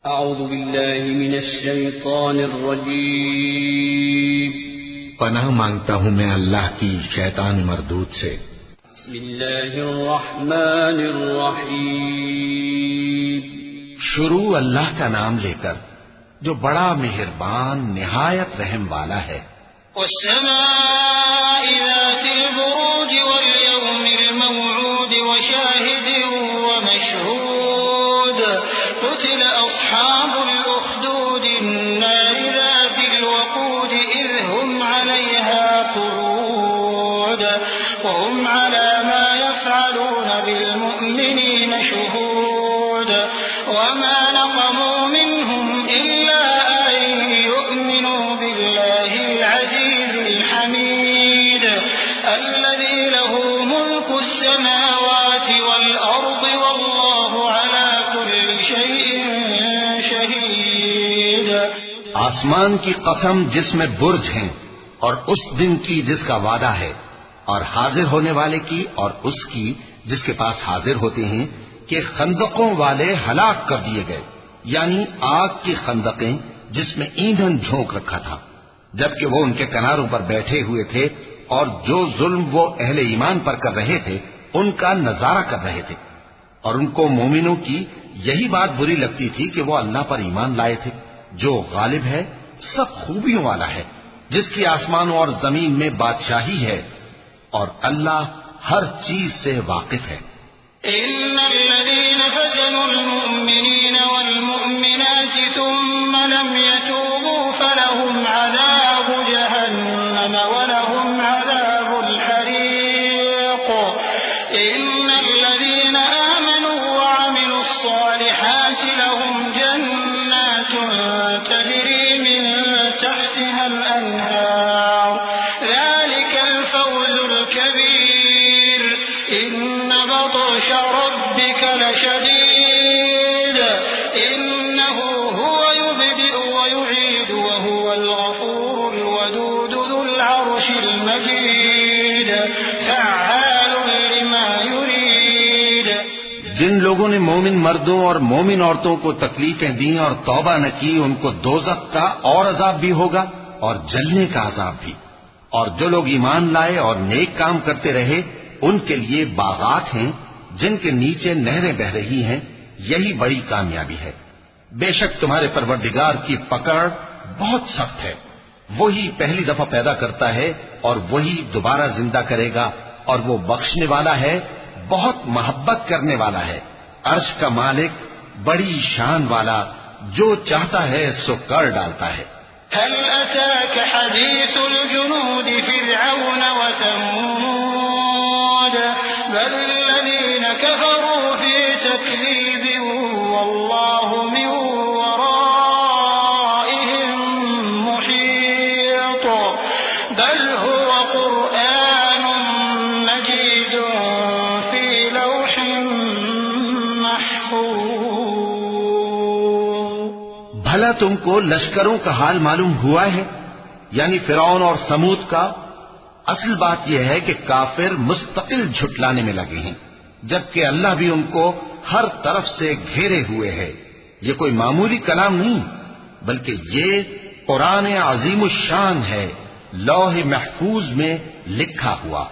اعوذ باللہ من الشیطان الرجیم پناہ مانگتا ہوں میں اللہ کی شیطان مردود سے۔ بسم اللہ الرحمن الرحیم شروع اللہ کا نام لے کر جو بڑا مہربان نہایت رحم والا ہے۔ والسماء ذات البروج واليوم الموعود وشاهد ومشهود قتل أصحاب الأخدود النار ذات الوقود إذ هم عليها قعود وهم على ما يفعلون بالمؤمنين شهود وما نقموا منهم إلا أن يؤمنوا بالله العزيز الحميد الذي له ملك السماوات والأرض والله على كل شيء شهيد۔ آسمان کی قسم جس میں برج ہیں اور اس دن کی جس کا وعدہ ہے، اور حاضر ہونے والے کی اور اس کی جس کے پاس حاضر ہوتے ہیں کہ خندقوں والے ہلاک کر دیے گئے، یعنی آگ کی خندقیں جس میں ایندھن جھونک رکھا تھا، جبکہ وہ ان کے کناروں پر بیٹھے ہوئے تھے اور جو ظلم وہ اہل ایمان پر کر رہے تھے ان کا نظارہ کر رہے تھے، اور ان کو مومنوں کی یہی بات بری لگتی تھی کہ وہ اللہ پر ایمان لائے تھے جو غالب ہے، سب خوبیوں والا ہے، جس کی آسمانوں اور زمین میں بادشاہی ہے، اور اللہ ہر چیز سے واقف ہے۔ إن الذين فتنوا المؤمنين والمؤمنات ثم لم يتوبوا فلهم عذاب جهنم ولهم عذاب الحريق إن الذين آمنوا وعملوا الصالحات لهم جنات تجري من تحتها الأنهار ذلك الفوز الكبير إن بطش ربك لشديد إنه هو يبدئ ويعيد وهو الغفور الودود ذو العرش المجيد فعال لما يريد۔ جن لوگوں نے مومن مردوں اور مومن عورتوں کو تکلیفیں دیں اور توبہ نہ کی ان کو دوزخ کا اور عذاب بھی ہوگا اور جلنے کا عذاب بھی، اور جو لوگ ایمان لائے اور نیک کام کرتے رہے ان کے لیے باغات ہیں جن کے نیچے نہریں بہ رہی ہیں، یہی بڑی کامیابی ہے۔ بے شک تمہارے پروردگار کی پکڑ بہت سخت ہے، وہی پہلی دفعہ پیدا کرتا ہے اور وہی دوبارہ زندہ کرے گا، اور وہ بخشنے والا ہے، بہت محبت کرنے والا ہے، عرش کا مالک، بڑی شان والا، جو چاہتا ہے سو کر ڈالتا ہے۔ هل أتاك حديث الجنود فرعون وثمود بل الذين كفروا في تكذيب والله من ورائهم محيط بل هو قرآن مجيد في لوح محفوظ۔ بھلا تم کو لشکروں کا حال معلوم ہوا ہے، یعنی فرعون اور سمود کا؟ اصل بات یہ ہے کہ کافر مستقل جھٹلانے میں لگے ہیں، جبکہ اللہ بھی ان کو ہر طرف سے گھیرے ہوئے ہے۔ یہ کوئی معمولی کلام نہیں بلکہ یہ قرآن عظیم الشان ہے، لوح محفوظ میں لکھا ہوا۔